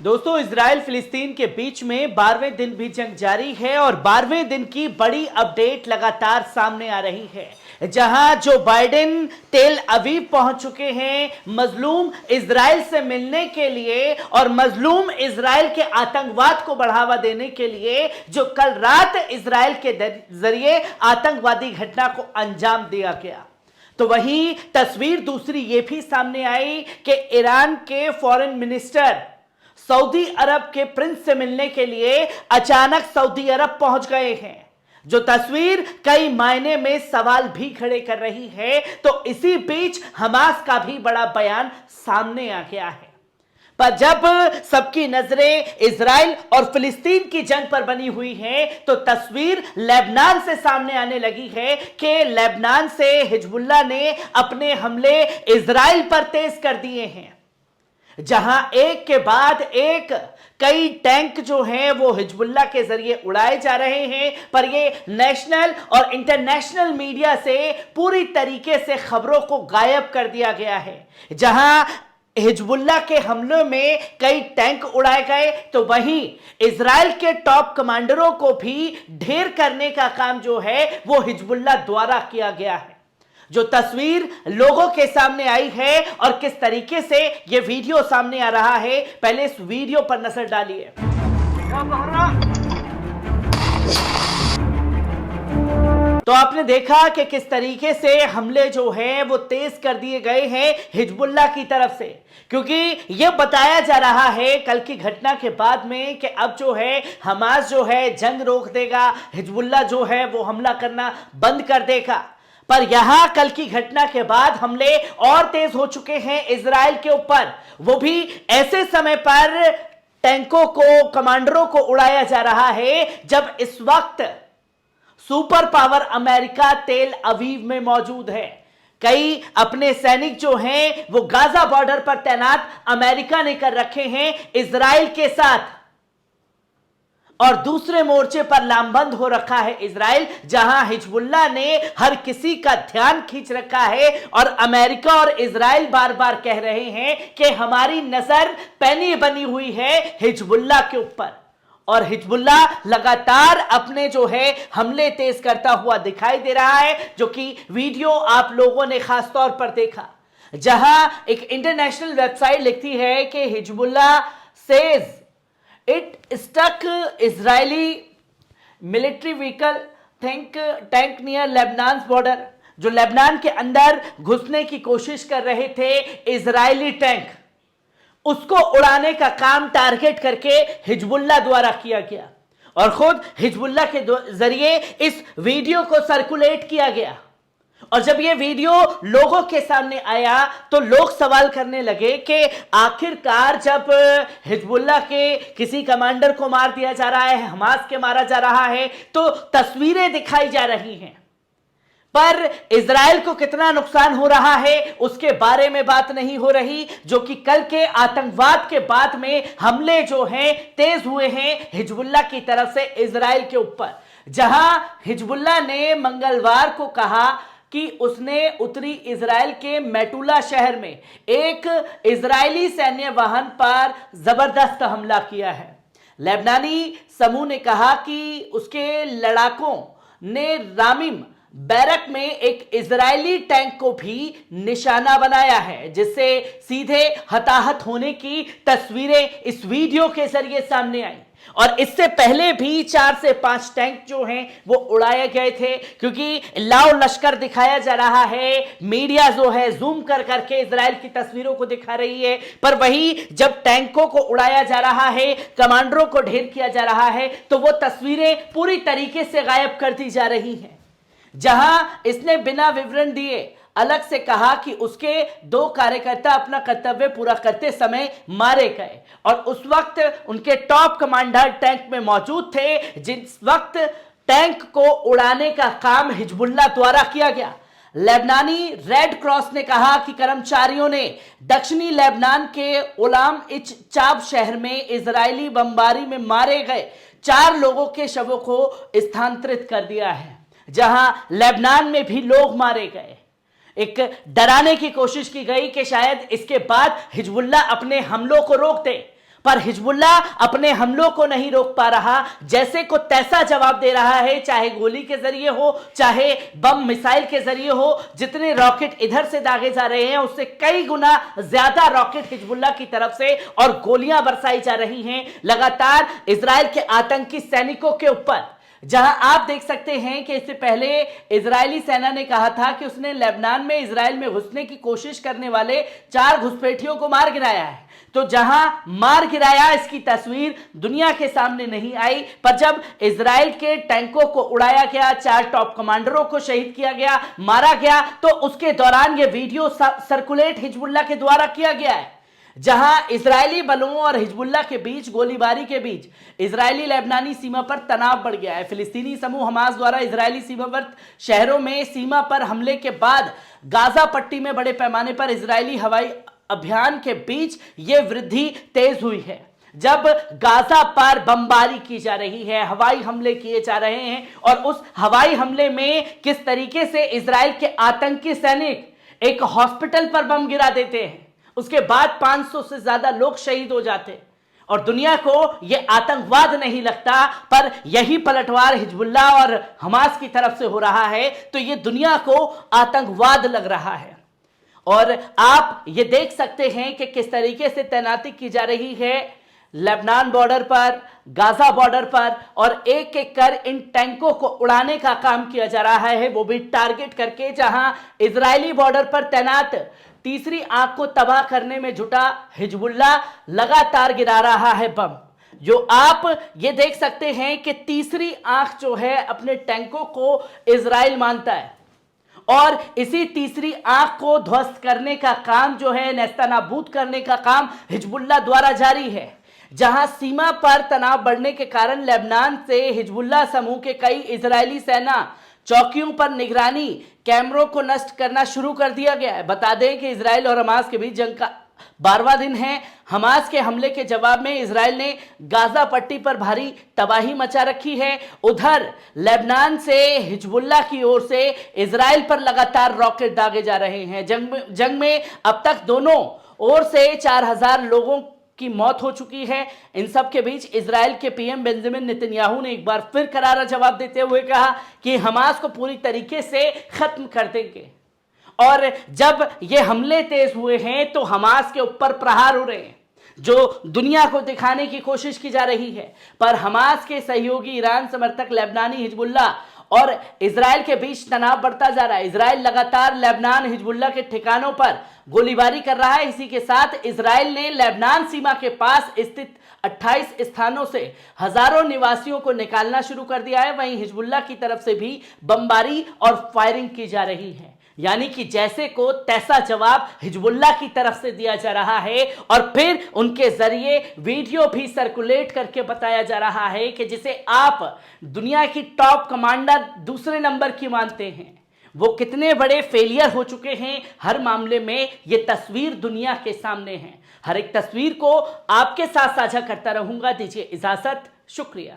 दोस्तों, इजराइल फिलिस्तीन के बीच में 12वें दिन भी जंग जारी है और 12वें दिन की बड़ी अपडेट लगातार सामने आ रही है, जहां जो बाइडेन तेल अवीव पहुंच चुके हैं मजलूम इजराइल से मिलने के लिए और मजलूम इजराइल के आतंकवाद को बढ़ावा देने के लिए, जो कल रात इजराइल के जरिए आतंकवादी घटना को अंजाम दिया गया। तो वहीं तस्वीर दूसरी ये भी सामने आई कि ईरान के फॉरेन मिनिस्टर सऊदी अरब के प्रिंस से मिलने के लिए अचानक सऊदी अरब पहुंच गए हैं, जो तस्वीर कई मायने में सवाल भी खड़े कर रही है। तो इसी बीच हमास का भी बड़ा बयान सामने आ गया है। पर जब सबकी नजरें इजराइल और फिलिस्तीन की जंग पर बनी हुई हैं, तो तस्वीर लेबनान से सामने आने लगी है कि लेबनान से हिजबुल्लाह ने अपने हमले इजराइल पर तेज कर दिए हैं, जहां एक के बाद एक कई टैंक जो हैं वो हिजबुल्लाह के जरिए उड़ाए जा रहे हैं। पर ये नेशनल और इंटरनेशनल मीडिया से पूरी तरीके से खबरों को गायब कर दिया गया है। जहां हिजबुल्लाह के हमलों में कई टैंक उड़ाए गए, तो वहीं इजराइल के टॉप कमांडरों को भी ढेर करने का काम जो है वो हिजबुल्लाह द्वारा किया गया है। जो तस्वीर लोगों के सामने आई है और किस तरीके से यह वीडियो सामने आ रहा है, पहले इस वीडियो पर नजर डालिए। तो आपने देखा कि किस तरीके से हमले जो हैं वो तेज कर दिए गए हैं हिजबुल्लाह की तरफ से, क्योंकि यह बताया जा रहा है कल की घटना के बाद में कि अब जो है हमास जो है जंग रोक देगा, हिजबुल्लाह जो है वो हमला करना बंद कर देगा। पर यहां कल की घटना के बाद हमले और तेज हो चुके हैं इजराइल के ऊपर, वो भी ऐसे समय पर टैंकों को, कमांडरों को उड़ाया जा रहा है जब इस वक्त सुपर पावर अमेरिका तेल अवीव में मौजूद है। कई अपने सैनिक जो हैं वो गाजा बॉर्डर पर तैनात अमेरिका ने कर रखे हैं इजराइल के साथ, और दूसरे मोर्चे पर लामबंद हो रखा है इजराइल, जहां हिजबुल्लाह ने हर किसी का ध्यान खींच रखा है। और अमेरिका और इजराइल बार बार कह रहे हैं कि हमारी नजर पैनी बनी हुई है हिजबुल्लाह के ऊपर, और हिजबुल्लाह लगातार अपने जो है हमले तेज करता हुआ दिखाई दे रहा है, जो कि वीडियो आप लोगों ने खास तौर पर देखा, जहां एक इंटरनेशनल वेबसाइट लिखती है कि Hezbollah says it stuck Israeli military vehicle tank near Lebanon border, जो लेबनान के अंदर घुसने की कोशिश कर रहे थे इजरायली टैंक, उसको उड़ाने का काम टारगेट करके हिजबुल्लाह द्वारा किया गया और खुद हिजबुल्लाह के जरिए इस वीडियो को सर्कुलेट किया गया। और जब यह वीडियो लोगों के सामने आया तो लोग सवाल करने लगे कि आखिरकार जब हिजबुल्लाह के किसी कमांडर को मार दिया जा रहा है, हमास के मारा जा रहा है, तो तस्वीरें दिखाई जा रही हैं, पर इजराइल को कितना नुकसान हो रहा है उसके बारे में बात नहीं हो रही, जो कि कल के आतंकवाद के बाद में हमले जो हैं तेज हुए हैं हिजबुल्लाह की तरफ से इजराइल के ऊपर। जहां हिजबुल्लाह ने मंगलवार को कहा कि उसने उत्तरी इजराइल के मेटुला शहर में एक इजरायली सैन्य वाहन पर जबरदस्त हमला किया है। लेबनानी समूह ने कहा कि उसके लड़ाकों ने रामिम बैरक में एक इजरायली टैंक को भी निशाना बनाया है, जिससे सीधे हताहत होने की तस्वीरें इस वीडियो के जरिए सामने आई। और इससे पहले भी 4 से 5 टैंक जो हैं वो उड़ाए गए थे, क्योंकि लाओ लश्कर दिखाया जा रहा है, मीडिया जो है जूम कर करके इजराइल की तस्वीरों को दिखा रही है, पर वही जब टैंकों को उड़ाया जा रहा है, कमांडरों को ढेर किया जा रहा है, तो वो तस्वीरें पूरी तरीके से गायब कर दी जा रही हैं। जहां इसने बिना विवरण दिए अलग से कहा कि उसके 2 कार्यकर्ता अपना कर्तव्य पूरा करते समय मारे गए और उस वक्त उनके टॉप कमांडर टैंक में मौजूद थे, जिस वक्त टैंक को उड़ाने का काम हिजबुल्लाह द्वारा किया गया। लेबनानी रेड क्रॉस ने कहा कि कर्मचारियों ने दक्षिणी लेबनान के ओलाम इच चाब शहर में इजरायली बमबारी में मारे गए 4 लोगों के शवों को स्थानांतरित कर दिया है, जहां लेबनान में भी लोग मारे गए। एक डराने की कोशिश की गई कि शायद इसके बाद हिजबुल्लाह अपने हमलों को रोक दे, पर हिजबुल्लाह अपने हमलों को नहीं रोक पा रहा। जैसे को तैसा जवाब दे रहा है, चाहे गोली के जरिए हो, चाहे बम मिसाइल के जरिए हो। जितने रॉकेट इधर से दागे जा रहे हैं उससे कई गुना ज्यादा रॉकेट हिजबुल्लाह की तरफ से और गोलियां बरसाई जा रही हैं लगातार इजराइल के आतंकी सैनिकों के ऊपर। जहां आप देख सकते हैं कि इससे पहले इजरायली सेना ने कहा था कि उसने लेबनान में इजराइल में घुसने की कोशिश करने वाले 4 घुसपैठियों को मार गिराया है। तो जहां मार गिराया इसकी तस्वीर दुनिया के सामने नहीं आई, पर जब इजराइल के टैंकों को उड़ाया गया, 4 टॉप कमांडरों को शहीद किया गया, मारा गया, तो उसके दौरान यह वीडियो सर्कुलेट हिजबुल्लाह के द्वारा किया गया है। जहां इजरायली बलों और हिजबुल्लाह के बीच गोलीबारी के बीच इजरायली लेबनानी सीमा पर तनाव बढ़ गया है। फिलिस्तीनी समूह हमास द्वारा इजरायली सीमावर्ती शहरों में सीमा पर हमले के बाद गाजा पट्टी में बड़े पैमाने पर इजरायली हवाई अभियान के बीच यह वृद्धि तेज हुई है। जब गाजा पर बमबारी की जा रही है, हवाई हमले किए जा रहे हैं, और उस हवाई हमले में किस तरीके से इजराइल के आतंकी सैनिक एक हॉस्पिटल पर बम गिरा देते हैं, उसके बाद 500 से ज्यादा लोग शहीद हो जाते, और दुनिया को यह आतंकवाद नहीं लगता, पर यही पलटवार हिजबुल्लाह और हमास की तरफ से हो रहा है, तो यह दुनिया को आतंकवाद लग रहा है। और आप ये देख सकते हैं कि किस तरीके से तैनाती की जा रही है लेबनान बॉर्डर पर, गाजा बॉर्डर पर, और एक एक कर इन टैंकों को उड़ाने का काम किया जा रहा है, वो भी टारगेट करके। जहां इजरायली बॉर्डर पर तैनात तीसरी आंख को तबाह करने में जुटा हिजबुल्लाह लगातार गिरा रहा है बम। जो आप ये देख सकते हैं कि तीसरी आंख जो है अपने टैंकों को इजराइल मानता है, और इसी तीसरी आंख को ध्वस्त करने का काम जो है, नेस्तनाबूद करने का काम हिजबुल्लाह द्वारा जारी है। जहां सीमा पर तनाव बढ़ने के कारण लेबनान से हिजबुल्लाह समूह के कई इजरायली सेना चौकियों पर निगरानी कैमरों को नष्ट करना शुरू कर दिया गया है। बता दें कि इजराइल और हमास के बीच जंग का 12वां दिन है। हमास के हमले के जवाब में इजराइल ने गाजा पट्टी पर भारी तबाही मचा रखी है। उधर लेबनान से हिजबुल्लाह की ओर से इजराइल पर लगातार रॉकेट दागे जा रहे हैं। जंग में अब तक दोनों ओर से 4000 लोगों की मौत हो चुकी है। इन सब के बीच इजराइल के पीएम बेंजामिन नेतन्याहू ने एक बार फिर करारा जवाब देते हुए कहा कि हमास को पूरी तरीके से खत्म कर देंगे। और जब ये हमले तेज हुए हैं तो हमास के ऊपर प्रहार हो रहे हैं, जो दुनिया को दिखाने की कोशिश की जा रही है। पर हमास के सहयोगी ईरान समर्थक लेबनानी हिजबुल्लाह और इजराइल के बीच तनाव बढ़ता जा रहा है। इजराइल लगातार लेबनान हिजबुल्लाह के ठिकानों पर गोलीबारी कर रहा है। इसी के साथ इजराइल ने लेबनान सीमा के पास स्थित 28 स्थानों से हजारों निवासियों को निकालना शुरू कर दिया है। वहीं हिजबुल्लाह की तरफ से भी बमबारी और फायरिंग की जा रही है। यानी कि जैसे को तैसा जवाब हिजबुल्लाह की तरफ से दिया जा रहा है, और फिर उनके जरिए वीडियो भी सर्कुलेट करके बताया जा रहा है कि जिसे आप दुनिया की टॉप कमांडर दूसरे नंबर की मानते हैं, वो कितने बड़े फेलियर हो चुके हैं हर मामले में। ये तस्वीर दुनिया के सामने है। हर एक तस्वीर को आपके साथ साझा करता रहूंगा। दीजिए इजाजत, शुक्रिया।